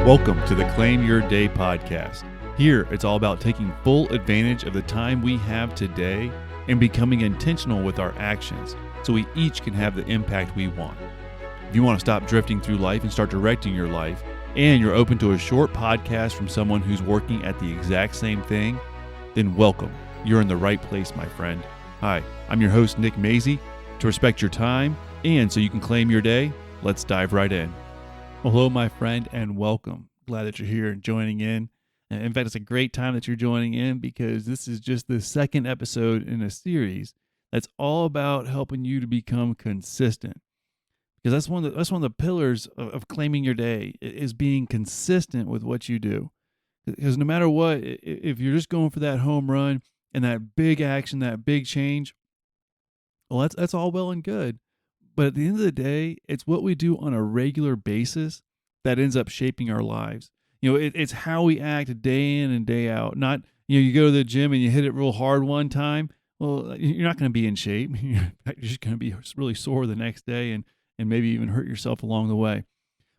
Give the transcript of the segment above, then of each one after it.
Welcome to the Claim Your Day podcast. Here, it's all about taking full advantage of the time we have today and becoming intentional with our actions so we each can have the impact we want. If you want to stop drifting through life and start directing your life, and you're open to a short podcast from someone who's working at the exact same thing, then welcome. You're in the right place, my friend. Hi, I'm your host, Nick Mazey. To respect your time and so you can claim your day, let's dive right in. Well, hello, my friend, and welcome. Glad that you're here and joining in. And in fact, it's a great time that you're joining in because this is just the second episode in a series that's all about helping you to become consistent. Because that's one of the pillars of claiming your day is being consistent with what you do. Because no matter what, if you're just going for that home run and that big action, that big change, well, that's all well and good. But at the end of the day, it's what we do on a regular basis that ends up shaping our lives. It's how we act day in and day out. Not, you go to the gym and you hit it real hard one time. Well, you're not going to be in shape. You're just going to be really sore the next day and maybe even hurt yourself along the way.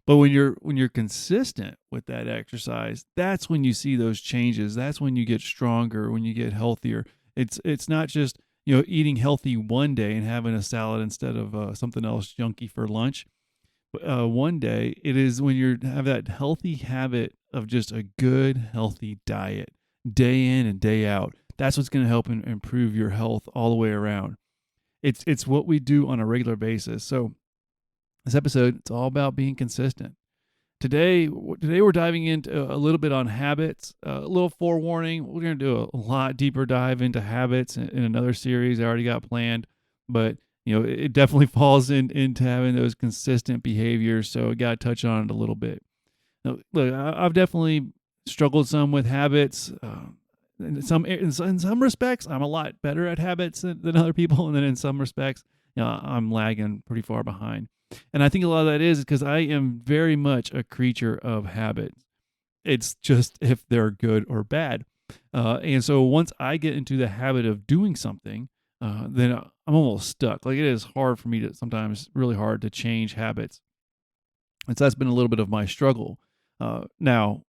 But when you're consistent with that exercise, that's when you see those changes. That's when you get stronger, when you get healthier. It's not just eating healthy one day and having a salad instead of something else junky for lunch. One day, it is when you have that healthy habit of just a good, healthy diet, day in and day out. That's what's going to help improve your health all the way around. It's what we do on a regular basis. So this episode, it's all about being consistent. Today we're diving into a little bit on habits. A little forewarning, we're going to do a lot deeper dive into habits in another series I already got planned. But, it definitely falls into having those consistent behaviors. So I got to touch on it a little bit. Now, look, I've definitely struggled some with habits. In some respects, I'm a lot better at habits than other people. And then in some respects, I'm lagging pretty far behind. And I think a lot of that is because I am very much a creature of habits. It's just if they're good or bad. And so once I get into the habit of doing something, then I'm almost stuck. Like, it is hard for me to sometimes really hard to change habits. And so that's been a little bit of my struggle. Now,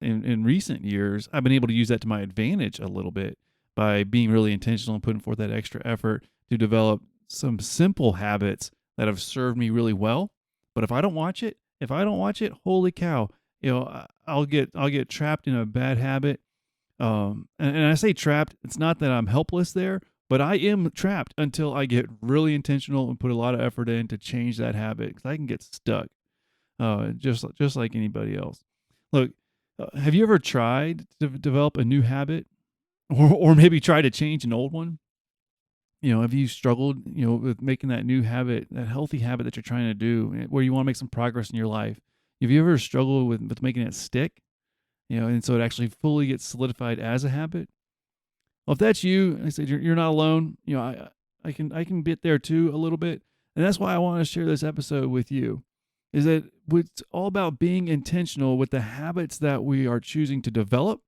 in recent years, I've been able to use that to my advantage a little bit by being really intentional and putting forth that extra effort to develop some simple habits that have served me really well. But if I don't watch it, holy cow, I'll get trapped in a bad habit. And I say trapped, it's not that I'm helpless there, but I am trapped until I get really intentional and put a lot of effort in to change that habit, because I can get stuck, just like anybody else. Look, have you ever tried to develop a new habit, or maybe try to change an old one? Have you struggled, with making that new habit, that healthy habit that you're trying to do, where you want to make some progress in your life? Have you ever struggled with making it stick, and so it actually fully gets solidified as a habit? Well, if that's you, I said you're not alone. I can get there too a little bit, and that's why I want to share this episode with you. Is that it's all about being intentional with the habits that we are choosing to develop,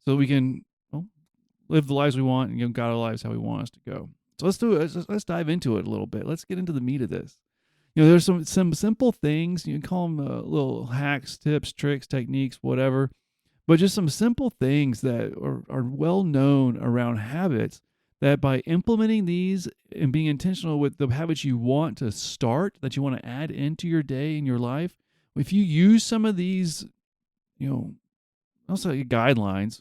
so we can live the lives we want and guide our lives how we want us to go. So let's do it. Let's dive into it a little bit. Let's get into the meat of this. There's some simple things. You can call them little hacks, tips, tricks, techniques, whatever. But just some simple things that are well known around habits, that by implementing these and being intentional with the habits you want to start, that you want to add into your day and your life, if you use some of these, I'll say guidelines.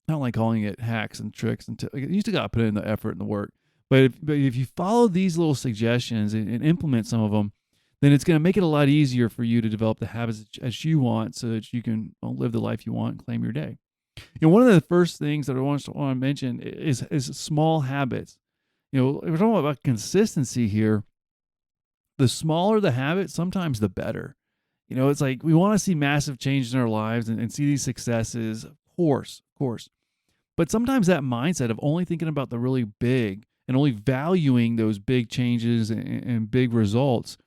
I don't like calling it hacks and tricks. You still got to put in the effort and the work. But if you follow these little suggestions and implement some of them, then it's going to make it a lot easier for you to develop the habits as you want, so that you can live the life you want and claim your day. One of the first things that I want to mention is small habits. If we're talking about consistency here, the smaller the habit, sometimes the better. It's like we want to see massive changes in our lives and see these successes, of course. But sometimes that mindset of only thinking about the really big and only valuing those big changes and big results,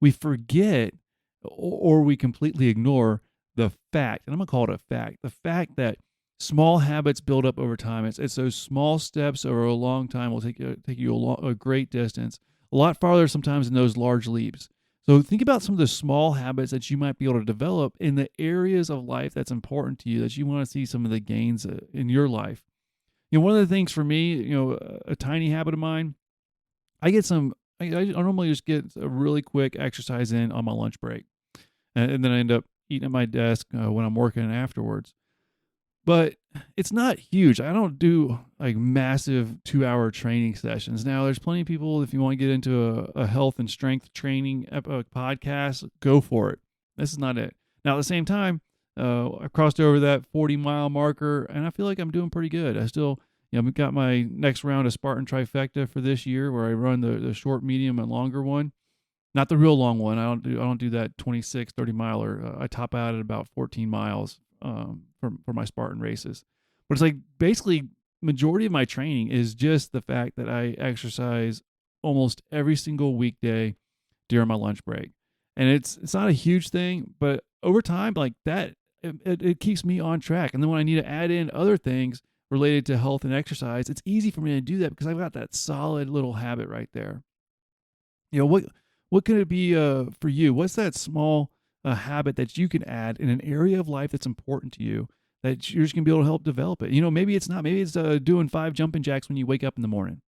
we forget or we completely ignore the fact, and I'm going to call it a fact, the fact that small habits build up over time. It's those small steps over a long time will take you a great distance, a lot farther sometimes than those large leaps. So think about some of the small habits that you might be able to develop in the areas of life that's important to you, that you want to see some of the gains in your life. One of the things for me, a tiny habit of mine, I get some. I normally just get a really quick exercise in on my lunch break, and then I end up eating at my desk when I'm working afterwards. But it's not huge. I don't do like massive 2-hour training sessions. Now, there's plenty of people, if you want to get into a health and strength training podcast, go for it. This is not it. Now, at the same time, I crossed over that 40-mile marker, and I feel like I'm doing pretty good. I still, I've got my next round of Spartan Trifecta for this year, where I run the short, medium, and longer one. Not the real long one. I don't do that 26, 30-miler. I top out at about 14 miles for my Spartan races. But it's like basically majority of my training is just the fact that I exercise almost every single weekday during my lunch break. And it's not a huge thing, but over time, like that, it keeps me on track. And then when I need to add in other things related to health and exercise, it's easy for me to do that because I've got that solid little habit right there. What could it be for you? What's that small habit that you can add in an area of life that's important to you that you're just going to be able to help develop it? Maybe it's not. Maybe it's doing 5 jumping jacks when you wake up in the morning.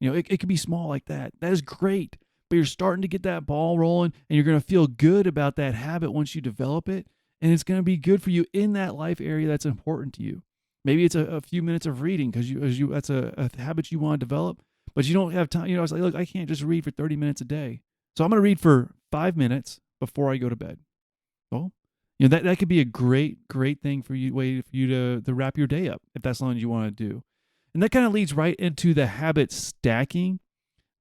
It could be small like that. That is great. But you're starting to get that ball rolling, and you're going to feel good about that habit once you develop it. And it's going to be good for you in that life area that's important to you. Maybe it's a few minutes of reading because that's a habit you want to develop, but you don't have time. It's like, look, I can't just read for 30 minutes a day. So I'm going to read for 5 minutes before I go to bed. Well, that could be a great thing for you, way for you to wrap your day up if that's something you want to do. And that kind of leads right into the habit stacking.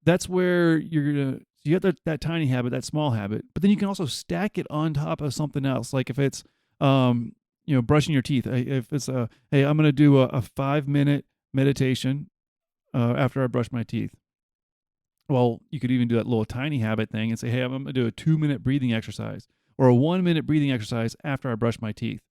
That's where you have that tiny habit, that small habit, but then you can also stack it on top of something else. Like if it's, brushing your teeth. If it's hey, I'm going to do a 5-minute meditation after I brush my teeth. Well, you could even do that little tiny habit thing and say, hey, I'm going to do a 2-minute breathing exercise or a 1-minute breathing exercise after I brush my teeth.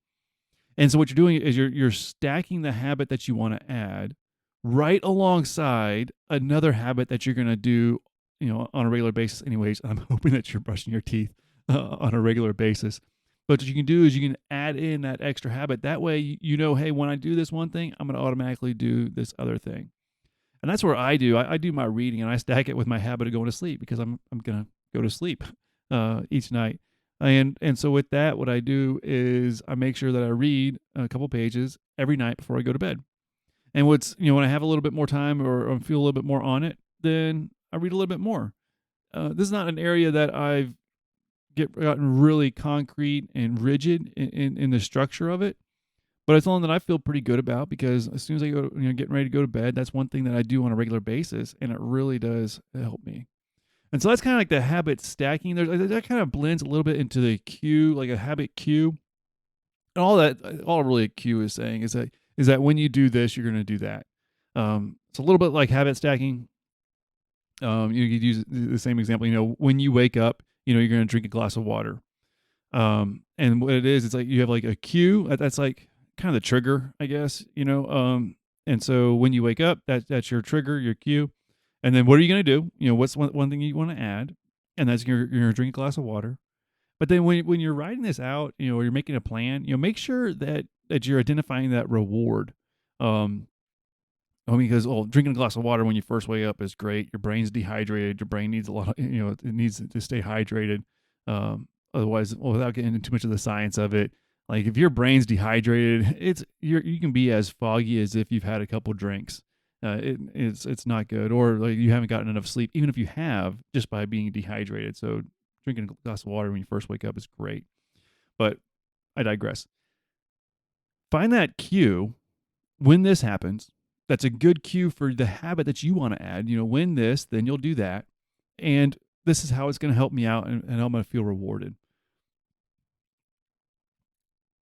And so what you're doing is you're stacking the habit that you want to add right alongside another habit that you're going to do, on a regular basis anyways. I'm hoping that you're brushing your teeth on a regular basis. But what you can do is you can add in that extra habit. That way, hey, when I do this one thing, I'm going to automatically do this other thing. And that's where I do my reading, and I stack it with my habit of going to sleep because I'm going to go to sleep each night. And so with that, what I do is I make sure that I read a couple pages every night before I go to bed. And when I have a little bit more time or feel a little bit more on it, then I read a little bit more. This is not an area that I've gotten really concrete and rigid in the structure of it. But it's something that I feel pretty good about because as soon as I go, getting ready to go to bed, that's one thing that I do on a regular basis, and it really does help me. And so that's kind of like the habit stacking. That kind of blends a little bit into the cue, like a habit cue. And all really a cue is saying is that when you do this, you're going to do that. It's a little bit like habit stacking. You could use the same example. When you wake up, you're going to drink a glass of water. And what it is, it's like you have like a cue. That's like kind of the trigger, I guess, and so when you wake up, that's your trigger, your cue. And then what are you going to do? What's one thing you want to add? And that's you're going to drink a glass of water. But then when you're writing this out, or you're making a plan, make sure that you're identifying that reward. Because drinking a glass of water when you first wake up is great. Your brain's dehydrated. Your brain needs a lot of, it needs to stay hydrated. Otherwise, without getting into too much of the science of it, like if your brain's dehydrated, you can be as foggy as if you've had a couple drinks. It's not good, or like you haven't gotten enough sleep, even if you have, just by being dehydrated. So drinking a glass of water when you first wake up is great. But I digress. Find that cue when this happens. That's a good cue for the habit that you want to add. When this, then you'll do that. And this is how it's going to help me out, and I'm going to feel rewarded.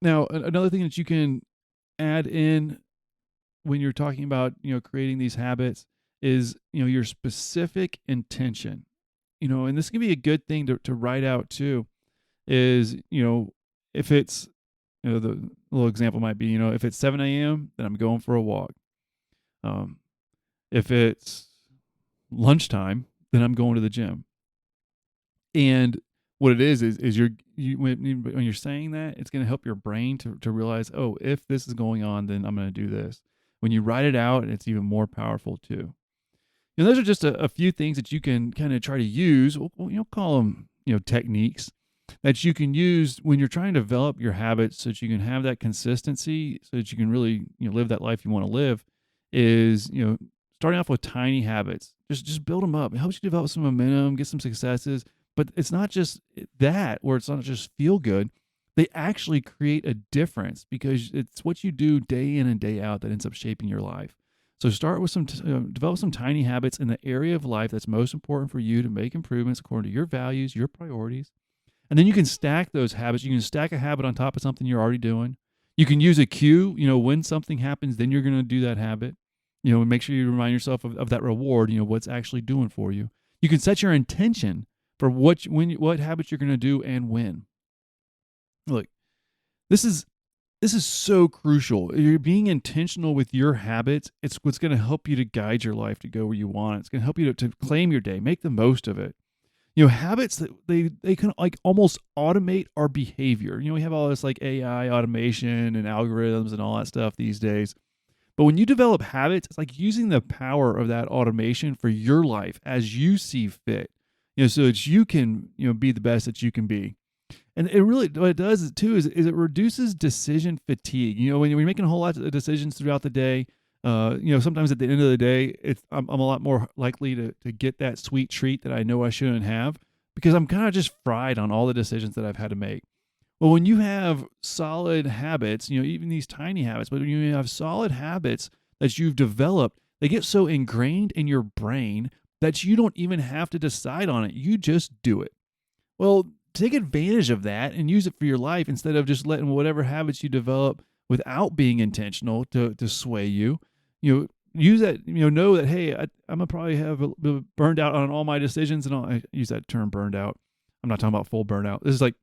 Now, another thing that you can add in when you're talking about, creating these habits is, your specific intention. And this can be a good thing to write out too, is, if it's, the little example might be, if it's 7 a.m., then I'm going for a walk. If it's lunchtime, then I'm going to the gym. And what it is when you're saying that, it's going to help your brain to realize, oh, if this is going on, then I'm going to do this. When you write it out, it's even more powerful too. Those are just a few things that you can kind of try to use. Call them, techniques that you can use when you're trying to develop your habits so that you can have that consistency, so that you can really, live that life you want to live. Is, starting off with tiny habits. Just build them up. It helps you develop some momentum, get some successes. But it's not just that, or it's not just feel good. They actually create a difference because it's what you do day in and day out that ends up shaping your life. So start with develop some tiny habits in the area of life that's most important for you to make improvements according to your values, your priorities. And then you can stack those habits. You can stack a habit on top of something you're already doing. You can use a cue, when something happens, then you're going to do that habit. Make sure you remind yourself of that reward, what's actually doing for you. You can set your intention for what habits you're going to do and when. Look, this is so crucial. You're being intentional with your habits. It's what's going to help you to guide your life to go where you want. It's going to help you to claim your day, make the most of it. Habits that they can like almost automate our behavior. We have all this like AI automation and algorithms and all that stuff these days. But when you develop habits, it's like using the power of that automation for your life as you see fit. So that you can, be the best that you can be. And it really, what it does too is it reduces decision fatigue. When you're making a whole lot of decisions throughout the day, sometimes at the end of the day, I'm a lot more likely to get that sweet treat that I know I shouldn't have because I'm kind of just fried on all the decisions that I've had to make. Well, when you have solid habits, even these tiny habits, but when you have solid habits that you've developed, they get so ingrained in your brain that you don't even have to decide on it. You just do it. Well, take advantage of that and use it for your life instead of just letting whatever habits you develop without being intentional to sway you. Use that, know that, hey, I'm going to probably have burned out on all my decisions and all. I use that term burned out. I'm not talking about full burnout. This is like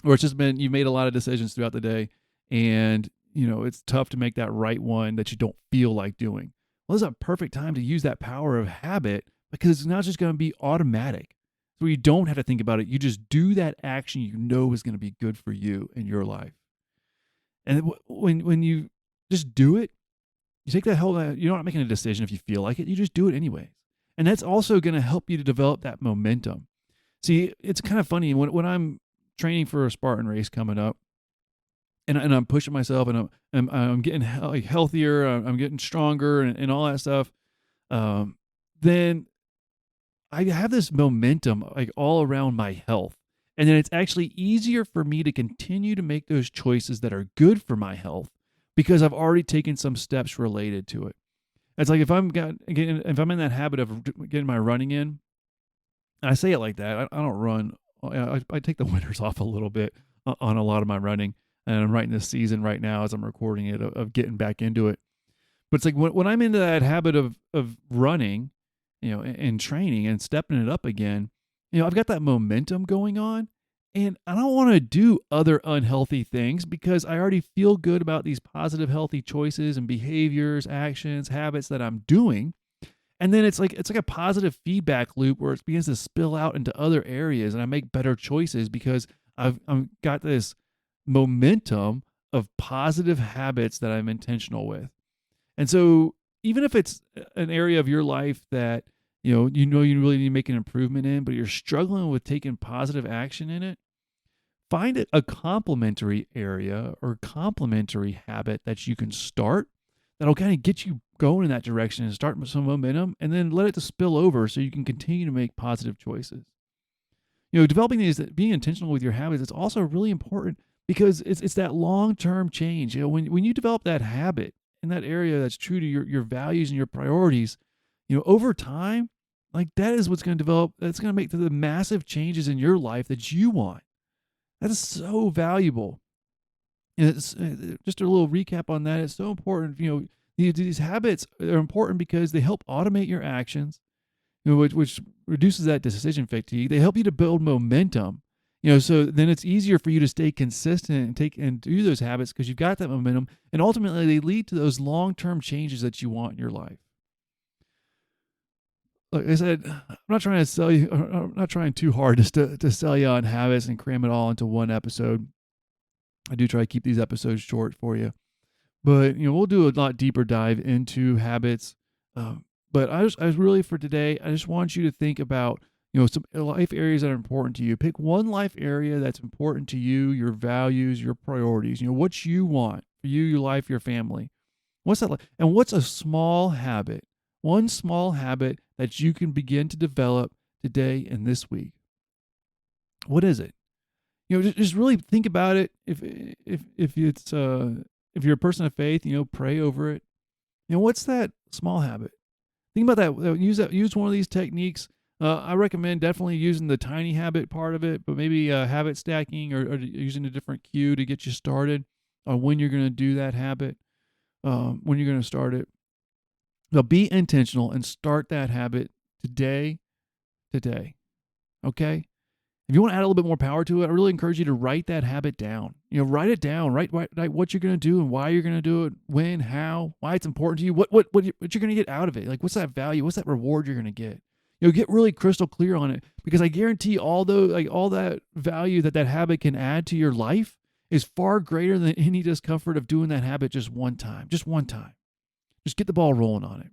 where it's just been, you've made a lot of decisions throughout the day and, it's tough to make that right one that you don't feel like doing. Well, this is a perfect time to use that power of habit because it's not just going to be automatic. So you don't have to think about it. You just do that action you know is going to be good for you in your life. And when you just do it, you take that you're not making a decision if you feel like it. You just do it anyways. And that's also going to help you to develop that momentum. See, it's kind of funny when I'm training for a Spartan race coming up, and I'm pushing myself, and I'm getting healthier, I'm getting stronger, and all that stuff. Then I have this momentum like all around my health, and then it's actually easier for me to continue to make those choices that are good for my health because I've already taken some steps related to it. It's like if I'm in that habit of getting my running in, and I say it like that, I don't run. I take the winters off a little bit on a lot of my running. And I'm right in this season right now as I'm recording it of getting back into it. But it's like when I'm into that habit of running, and training and stepping it up again, I've got that momentum going on and I don't want to do other unhealthy things because I already feel good about these positive, healthy choices and behaviors, actions, habits that I'm doing. And then it's like a positive feedback loop where it begins to spill out into other areas and I make better choices because I've got this momentum of positive habits that I'm intentional with. And so even if it's an area of your life that, you really need to make an improvement in, but you're struggling with taking positive action in it, find a complementary area or complementary habit that you can start that'll kind of get you going in that direction and start with some momentum and then let it to spill over so you can continue to make positive choices. Developing these, being intentional with your habits, it's also really important because it's that long-term change. When you develop that habit in that area that's true to your values and your priorities, over time, like that is what's going to develop. That's going to make the massive changes in your life that you want. That is so valuable. And it's just a little recap on that. It's so important. These habits are important because they help automate your actions, which reduces that decision fatigue. They help you to build momentum. So then it's easier for you to stay consistent and do those habits because you've got that momentum. And ultimately, they lead to those long-term changes that you want in your life. like I said, I'm not trying to sell you, or I'm not trying too hard just to sell you on habits and cram it all into one episode. I do try to keep these episodes short for you, but we'll do a lot deeper dive into habits. Um, but I really for today, I just want you to think about some life areas that are important to you. Pick one life area that's important to you, your values, your priorities. What you want for you, your life, your family. What's that like? And what's a small habit? One small habit that you can begin to develop today and this week. What is it? Just really think about it. If you're a person of faith, pray over it. What's that small habit? Think about that. Use one of these techniques. I recommend definitely using the tiny habit part of it, but maybe habit stacking or using a different cue to get you started on when you're going to do that habit, when you're going to start it. Now, be intentional and start that habit today. Okay? If you want to add a little bit more power to it, I really encourage you to write that habit down. Write it down. Write what you're going to do and why you're going to do it, when, how, why it's important to you, what you're going to get out of it. Like, what's that value? What's that reward you're going to get? Get really crystal clear on it, because I guarantee all that value that habit can add to your life is far greater than any discomfort of doing that habit just one time. Just get the ball rolling on it.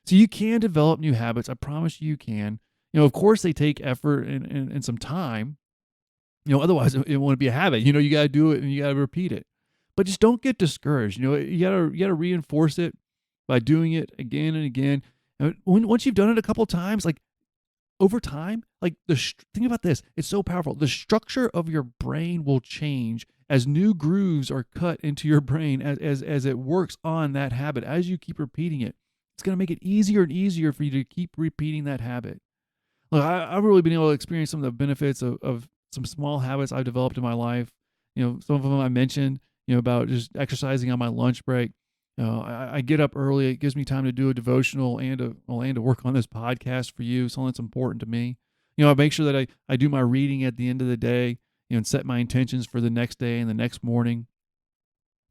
So you can develop new habits. I promise you can. Of course they take effort and some time. Otherwise it won't be a habit. You got to do it and you got to repeat it. But just don't get discouraged. You got to reinforce it by doing it again and again. And once you've done it a couple times, like over time, like think about this. It's so powerful. The structure of your brain will change as new grooves are cut into your brain as it works on that habit. As you keep repeating it, it's going to make it easier and easier for you to keep repeating that habit. Look, I've really been able to experience some of the benefits of some small habits I've developed in my life. Some of them I mentioned, about just exercising on my lunch break. I get up early. It gives me time to do a devotional and to work on this podcast for you, something that's important to me. I make sure that I do my reading at the end of the day, and set my intentions for the next day and the next morning.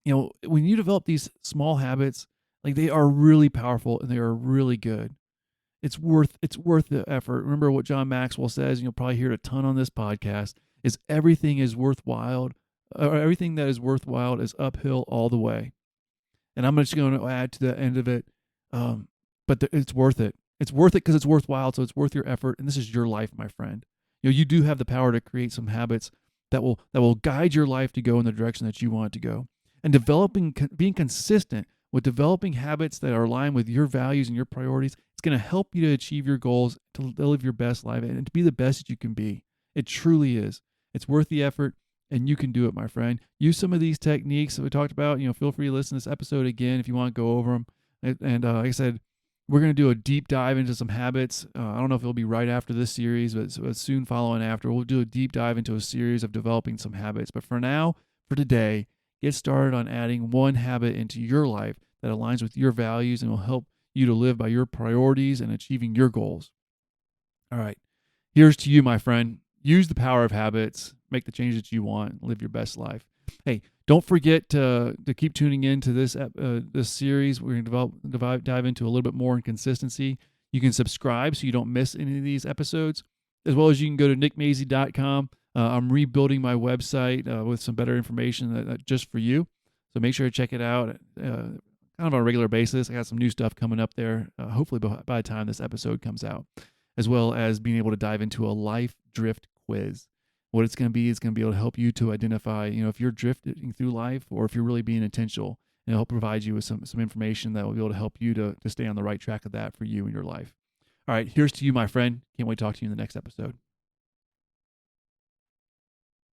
When you develop these small habits, like, they are really powerful and they are really good. It's worth the effort. Remember what John Maxwell says, and you'll probably hear it a ton on this podcast, is everything that is worthwhile is uphill all the way. And I'm just going to add to the end of it, but it's worth it. It's worth it because it's worthwhile, so it's worth your effort, and this is your life, my friend. You do have the power to create some habits that will guide your life to go in the direction that you want it to go. And being consistent with developing habits that are aligned with your values and your priorities, it's going to help you to achieve your goals, to live your best life, and to be the best that you can be. It truly is. It's worth the effort, and you can do it, my friend. Use some of these techniques that we talked about. Feel free to listen to this episode again if you want to go over them. And like I said, we're going to do a deep dive into some habits. I don't know if it'll be right after this series, but soon following after, we'll do a deep dive into a series of developing some habits. But for now, for today, get started on adding one habit into your life that aligns with your values and will help you to live by your priorities and achieving your goals. All right. Here's to you, my friend. Use the power of habits. Make the change that you want. Live your best life. Hey, don't forget to keep tuning in to this series. We're going to dive into a little bit more in consistency. You can subscribe so you don't miss any of these episodes, as well as you can go to nickmazy.com. I'm rebuilding my website with some better information just for you. So make sure to check it out kind of on a regular basis. I got some new stuff coming up there, hopefully by the time this episode comes out, as well as being able to dive into a life drift quiz. What it's going to be is going to be able to help you to identify, if you're drifting through life or if you're really being intentional, and it'll help provide you with some information that will be able to help you to stay on the right track of that for you in your life. All right, here's to you, my friend. Can't wait to talk to you in the next episode.